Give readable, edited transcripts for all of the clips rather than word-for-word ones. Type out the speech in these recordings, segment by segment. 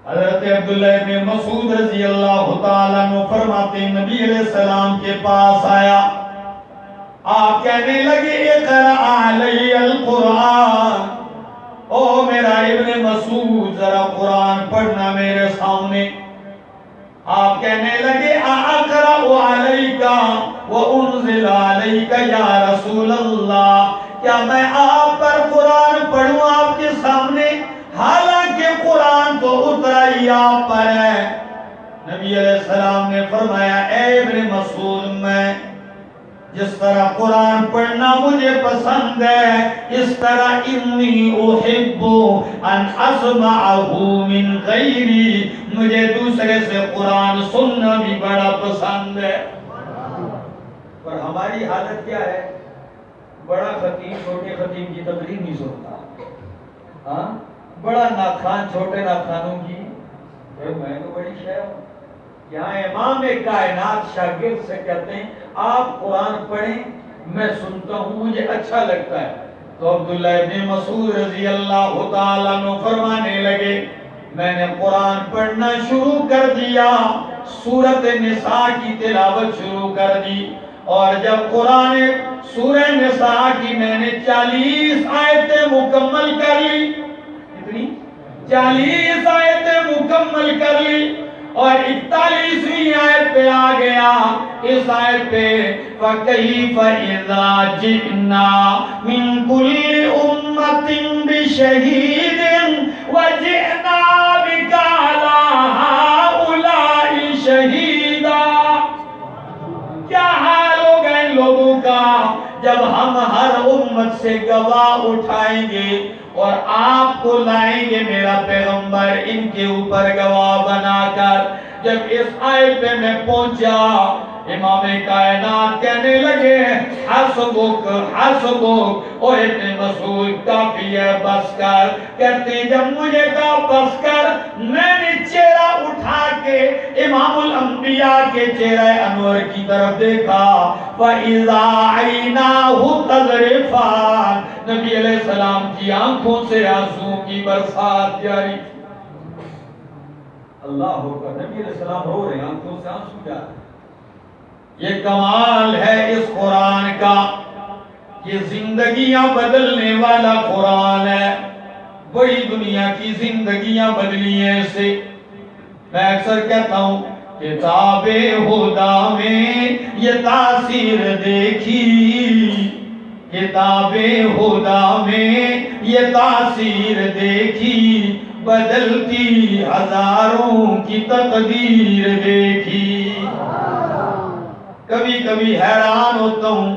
حضرت عبداللہ ابن مسعود رضی اللہ تعالیٰ عنہ فرماتے ہیں نبی علیہ السلام کے پاس آیا، آپ کہنے لگے اقرأ علی القرآن، او میرا ابن مسعود ذرا قرآن پڑھنا میرے سامنے۔ آپ کہنے لگے اقرأ علیک وانزل علیک یا رسول اللہ، کیا میں آپ پر قرآن پڑھوں آپ کے سامنے، حالانکہ قرآن تو اترا ہی آپ پر ہے۔ نبی علیہ السلام نے فرمایا اے ابن مسعود، میں جس طرح قرآن پڑھنا مجھے پسند ہے، اس طرح انی احب ان اسمعہ من غیری، مجھے دوسرے سے قرآن سننا بھی بڑا پسند ہے۔ اور ہماری حالت کیا ہے؟ بڑا خطیب چھوٹے خطیب کی تقریر نہیں سنتا، ہاں بڑا ناخوان چھوٹے ناخوانوں کی، میں تو بڑی شے ہوں۔ یہاں امام کائنات شاگرد سے کہتے ہیں آپ قرآن پڑھیں، میں سنتا ہوں مجھے اچھا لگتا ہے۔ تو عبداللہ ابن مسعود رضی اللہ تعالیٰ عنہ فرمانے لگے میں نے قرآن پڑھنا شروع کر دیا، سورۃ نساء کی تلاوت شروع کر دی، اور جب قرآن سورہ نساء کی میں نے 40 آیتیں مکمل کر لی، کتنی 40 آیتیں مکمل کر لی، اور 41ویں آیت پہ آ گیا، اس آیت پہ فَكَيْفَ إِذَا جِئْنَا مِن كُلِّ أُمَّةٍ بِشَهِيدٍ وَجِئْنَا بِكَ عَلَىٰ هَٰؤُلَاءِ شَهِيدًا، کیا حال ہوگا ان لوگوں کا جب ہم ہر امت سے گواہ اٹھائیں گے اور آپ کو لائیں گے میرا پیغمبر ان کے اوپر گواہ بنا کر۔ جب اس آیت پہ میں پہنچا، امام کائنات کہنے لگے حسبک حسبک، او ابن مسعود کافی ہے بس کر۔ کہتے ہیں جب مجھے کہا بس کر، میں نے چہرہ اٹھا کے امام الانبیاء کے چہرہ انور کی طرف دیکھا، فَإِذَا عَيْنَاهُ تَذْرِفَانِ، نبی علیہ السلام کی آنکھوں سے آنسوں کی برسات جاری تھی۔ اللہ اکبر، نبی علیہ السلام رو رہے ہیں، آنکھوں سے آنسو جا رہے ہیں۔ یہ کمال ہے اس قرآن کا، یہ زندگیاں بدلنے والا قرآن ہے۔ بڑی دنیا کی زندگیاں بدلی ہیں اس سے۔ میں اکثر کہتا ہوں کتاب خدا میں یہ تاثیر دیکھی، کتاب خدا میں یہ تاثیر دیکھی، بدلتی ہزاروں کی تقدیر دیکھی۔ کبھی کبھی حیران ہوتا ہوں،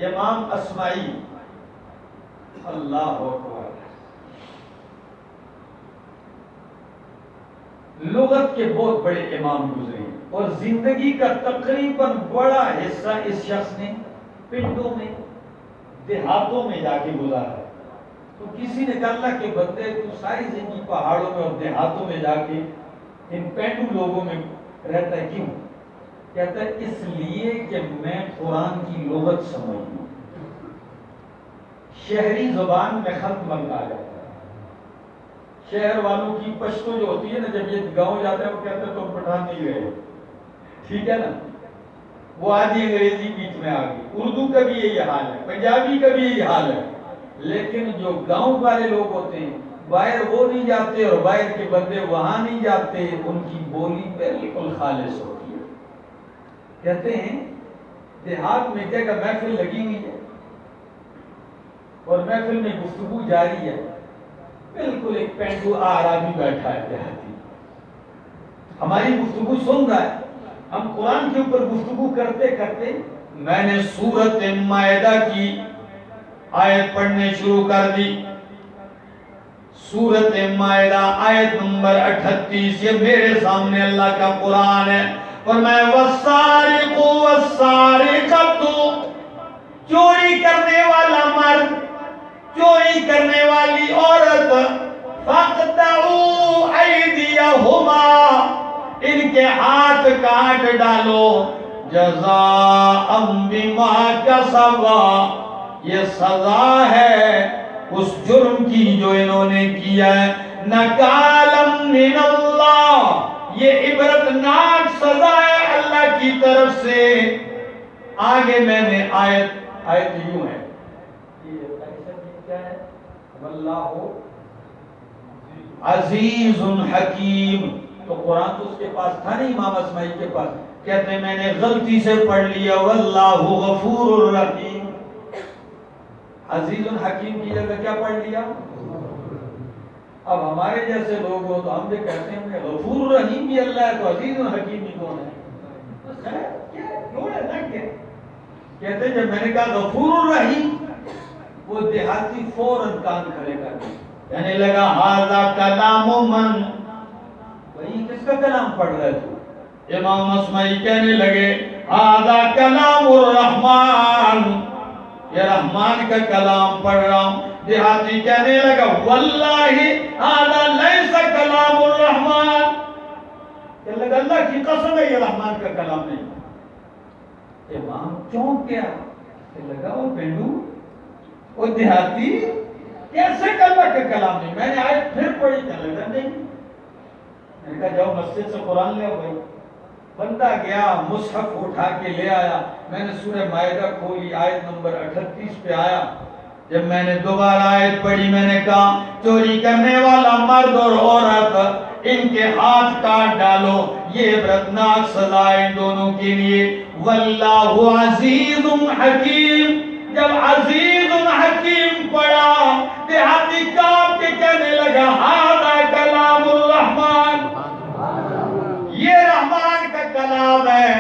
امام اسماعی اللہ اکبر لغت کے بہت بڑے امام گزرے ہیں، اور زندگی کا تقریباً بڑا حصہ اس شخص نے پنڈوں میں دیہاتوں میں جا کے گزارا ہے۔ تو کسی نے کہا اللہ کے بندے تو ساری زندگی پہاڑوں میں اور دیہاتوں میں جا کے ان پینڈو لوگوں میں رہتا ہے، کیوں؟ کہتا ہے اس لیے کہ میں قرآن کی لغت سمجھوں، شہری زبان میں خط منگا جاتا ہے۔ شہر والوں کی پشتو جو ہوتی ہے نا، جب یہ گاؤں جاتا ہے وہ کہتا ہے تم پٹھان نہیں گئے، ٹھیک ہے نا، وہ آدھی انگریزی بیچ میں آ گئی۔ اردو کا بھی یہی حال ہے، پنجابی کا بھی یہی حال ہے، لیکن جو گاؤں والے لوگ ہوتے ہیں باہر وہ نہیں جاتے، اور باہر کے بندے وہاں نہیں جاتے، ان کی بولی بالکل خالص ہوتی ہے۔ کہتے ہیں دیہات میں جگہ محفل لگی ہوئی ہے اور محفل میں گفتگو جاری ہے، بالکل ایک پینڈو آرابی بیٹھا ہے دیہاتی، ہماری گفتگو سن رہا ہے، ہم قرآن کے اوپر گفتگو کرتے کرتے میں نے سورۃ مائدہ کی آیت پڑھنے شروع کر دی۔ سورۃ مائدہ آیت نمبر 38، یہ میرے سامنے اللہ کا قرآن ہے، فرمایا والسارق والسارقۃ، چوری کرنے والا مرد، چوری کرنے والی عورت، فاقطعوا ایدیہما، ان کے ہاتھ کاٹ ڈالو، جزاء بما کسبا، یہ سزا ہے اس جرم کی جو انہوں نے کیا ہے، نکالا من اللہ، یہ عبرتناک سزا ہے اللہ کی طرف سے۔ آگے میں نے آیت یوں ہے، کیا ہے؟ واللہ عزیز حکیم۔ تو قرآن تو اس کے پاس تھا نہیں، امام اسماعیل کے پاس، کہتے ہیں میں نے غلطی سے پڑھ لیا واللہ غفور الرحیم۔ عزیز الحکیم کی جگہ کیا پڑھ لیا؟ اب ہمارے جیسے لوگ ہو تو ہم بھی کہتے ہیں غفور الرحیم بھی اللہ ہے تو عزیز الحکیم بھی کون ہے؟ کہتے ہیں جب میں نے کہا غفور الرحیم، وہ دیہاتی فوراً کان کھڑے کر دیا، کہنے لگا ھذا کلام من، بھائی کس کا کلام پڑھ رہے تو؟ امام اسماعی کہنے لگے ھذا کلام الرحمن، یہ رحمان کا کلام پڑھ رہا ہوں۔ دیہاتی کہنے لگا واللہ ھذا لیس کلام الرحمن، کہنے لگا اللہ کی قسم ہے یہ رحمان کا کلام نہیں۔ امام چونک گیا، کہنے لگا وہ پینڈو، وہ دیہاتی کیسے اللہ کا کلام نہیں؟ میں نے آیت پھر پڑھی، کہنے لگا نہیں۔ میں نے کہا جاؤ مسجد سے قرآن لے آؤ بھائی۔ بندہ گیا مصحف اٹھا کے لے آیا، میں نے سورہ مائدہ کھولی، آیت نمبر 38 پہ آیا۔ جب میں نے دوبارہ آیت پڑھی میں نے کہا چوری کرنے والا مرد اور عورت ان کے ہاتھ کاٹ ڈالو، یہ عبرتناک سزا ہے ان دونوں کے لیے۔ واللہ عزیز حکیم، جب عزیز حکیم پڑھا دیہاتی کام کے کہنے لگا ھذا کلام الرحمن، یہ رحمان کا کلام ہے۔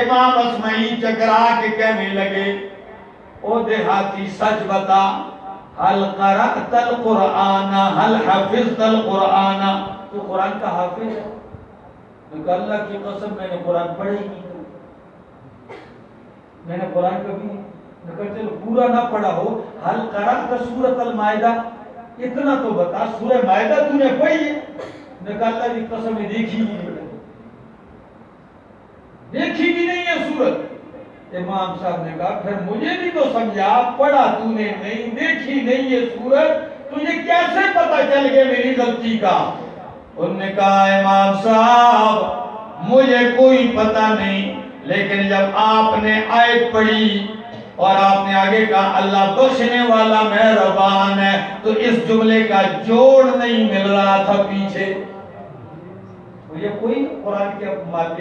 امام اسماعی چکرا کے کہنے لگے او دیہاتی سچ بتا، حل قرأت القرآن حل حفظت القرآن، تو قرآن کا حافظ ہے؟ میں کہا اللہ کی قسم میں نے قرآن پڑھے ہی نہیں، میں نے قرآن کبھی میں کہا چلو پورا نہ پڑھا ہو، حل قرأت سورۃ المائدہ، اتنا تو بتا سورہ مائدہ تو نے پڑھی ہے؟ میں کہا اللہ کی قسم میں دیکھی بھی نہیں، دیکھی بھی نہیں ہے سورت۔ امام صاحب نے کہا پھر مجھے بھی تو سمجھا، پڑھا تو نے نہیں، دیکھی نہیں یہ سورت، تجھے کیسے پتا چل گیا میری غلطی کا؟ انہوں نے کہا امام صاحب مجھے کوئی پتہ نہیں، لیکن جب آپ نے آیت پڑھی اور آپ نے آگے کہا اللہ بخشنے والا مہربان ہے، تو اس جملے کا جوڑ نہیں مل رہا تھا پیچھے۔ مجھے کوئی قرآن کے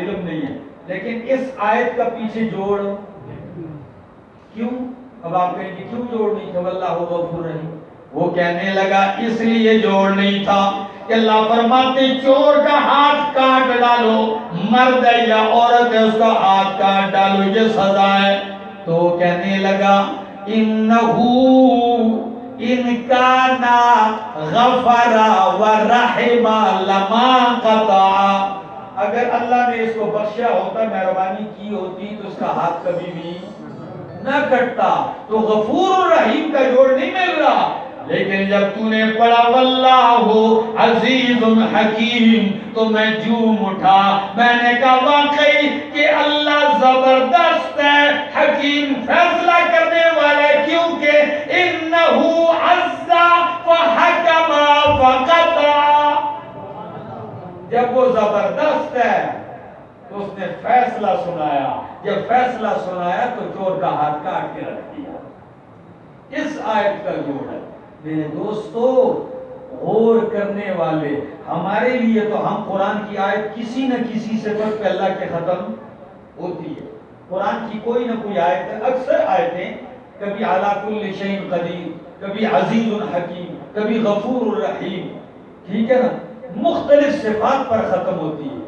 علم نہیں ہے، لیکن اس آیت کا پیچھے جوڑ کیوں؟ اب آپ کہیں گے کیوں جوڑ نہیں تھا واللہ غفور رحیم؟ وہ کہنے لگا اس لیے جوڑ نہیں تھا کہ اللہ فرماتے چور کا ہاتھ کاٹ ڈالو، مرد ہے یا عورت ہے اس کا ہاتھ کاٹ ڈالو، یہ سزا ہے۔ تو کہنے لگا انہو ان کانا غفر ورحم لما قطع، اگر اللہ نے اس کو بخشا ہوتا، مہربانی کی ہوتی تو اس کا ہاتھ کبھی بھی نہ کٹتا۔ تو غفور الرحیم کا جوڑ نہیں مل رہا، لیکن جب تو نے پڑھا واللہ عزیز حکیم تو میں جھوم اٹھا، میں نے کہا واقعی کہ اللہ زبردست ہے، حکیم فیصلہ کرنے والا ہے، کیونکہ انہو عز فحکم فقطع، جب وہ زبردست ہے تو اس نے فیصلہ سنایا، جب فیصلہ سنایا تو چور کا ہاتھ کاٹ کے رکھ دیا۔ اس آیت کا جوڑ ہے میرے دوستو، غور کرنے والے ہمارے لیے تو ہم قرآن کی آیت کسی نہ کسی صفت پہ اللہ کے ختم ہوتی ہے۔ قرآن کی کوئی نہ کوئی آیت ہے، اکثر آیتیں کبھی علی کل شیء قدیر، کبھی عزیز الحکیم، کبھی غفور الرحیم، ٹھیک ہے نا، مختلف صفات پر ختم ہوتی ہے۔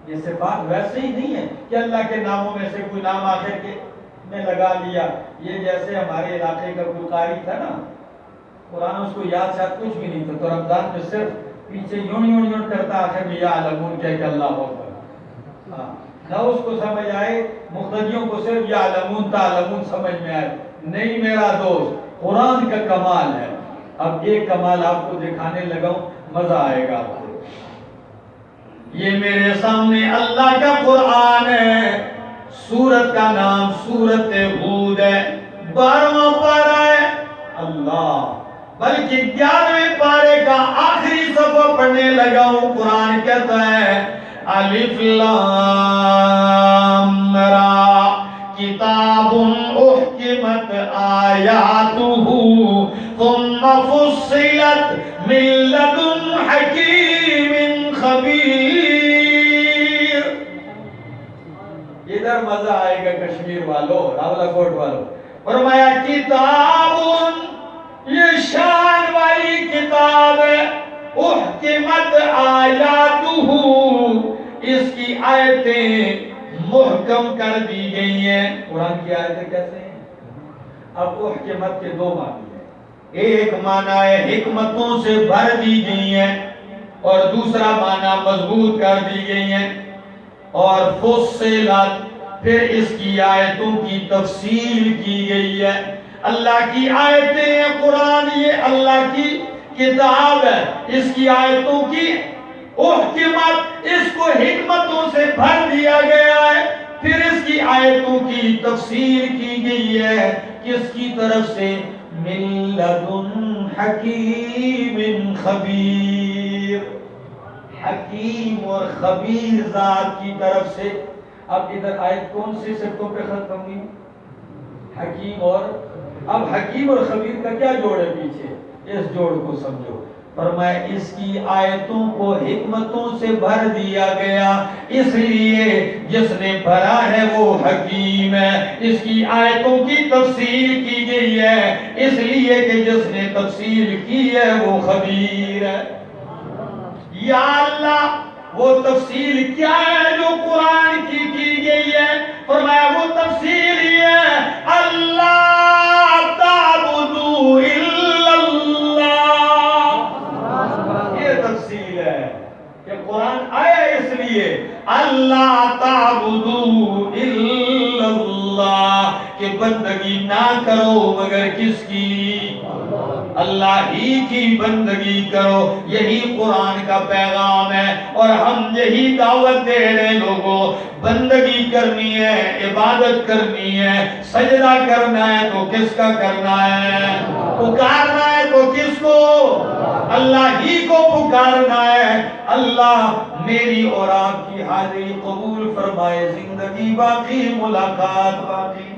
یہ صفات ویسے ہی نہیں ہے کہ اللہ کے ناموں میں سے کوئی نام آخر کے میں لگا لیا۔ یہ جیسے ہمارے علاقے کا کوئی قاری تھا نا، قرآن اس کو یاد شاید کچھ بھی نہیں تھا، تو رمضان میں صرف پیچھے یوں کرتا آخر میں یا علمون کہہ کہ اللہ اکبر، نہ اس کو سمجھ آئے، مقتدیوں کو صرف یا علمون تعلمون سمجھ میں آئے۔ نہیں میرا دوست، قرآن کا کمال ہے۔ اب ایک کمال آپ کو دکھانے لگا ہوں، مزہ آئے گا آپ کو۔ یہ میرے سامنے اللہ کا قرآن ہے، سورت کا نام سورت ہود ہے، 12واں پارہ ہے، اللہ بلکہ 11ویں پارے کا آخری صفحہ پڑھنے لگا ہوں. قرآن کہتا ہے الف لام را کتاب احکمت آیاتہ ثم فصلت من لدن حکیم خبیر. ادھر مزہ آئے گا کشمیر والوں، راولہ کوٹ والوں. فرمایا کتاب، یہ شان والی کتاب ہے، احکمت آیاتہ، اس کی آیتیں محکم کر دی گئی ہیں. قرآن کی آیتیں کیسے ہیں؟ اب احکمت کے دو معنی ہیں. ایک معنی ہے حکمتوں سے بھر دی گئی ہیں، اور دوسرا معنی مضبوط کر دی گئی ہیں. اور فصلت، پھر اس کی آیتوں کی تفصیل کی گئی ہے. اللہ کی آیتیں ہیں قرآن، یہ اللہ کی کتاب ہے، اس کی آیتوں کی احکمت، اس کو حکمتوں سے بھر دیا گیا ہے. پھر اس کی آیتوں کی تفسیر کی گئی ہے، کس کی طرف سے؟ من لدن حکیم خبیر، حکیم اور خبیر ذات کی طرف سے. اب ادھر آیت کون سی صفتوں پہ ختم ہوئی؟ حکیم اور، اب حکیم اور خبیر کا کیا جوڑ ہے پیچھے؟ اس جوڑ کو سمجھو. فرمایا اس کی آیتوں کو حکمتوں سے بھر دیا گیا، اس لیے جس نے بھرا ہے وہ حکیم ہے. اس کی آیتوں کی تفسیر کی گئی ہے، اس لیے کہ جس نے تفسیر کی ہے وہ خبیر ہے. یا اللہ، وہ تفصیل کیا ہے جو قرآن کی گئی ہے؟ فرمایا وہ تفصیل یہ ہے اللہ تعبدوا الا اللہ. یہ تفصیل ہے کہ قرآن آیا اس لیے اللہ تعبدوا الا اللہ، کہ بندگی نہ کرو مگر کس کی؟ اللہ ہی کی بندگی کرو. یہی قرآن کا پیغام ہے، اور ہم یہی دعوت دے رہے ہیں لوگوں. بندگی کرنی ہے، عبادت کرنی ہے، سجدہ کرنا ہے تو کس کا کرنا ہے؟ پکارنا ہے تو کس کو؟ اللہ ہی کو پکارنا ہے. اللہ میری اور آپ کی حاضری قبول فرمائے. زندگی باقی، ملاقات باقی.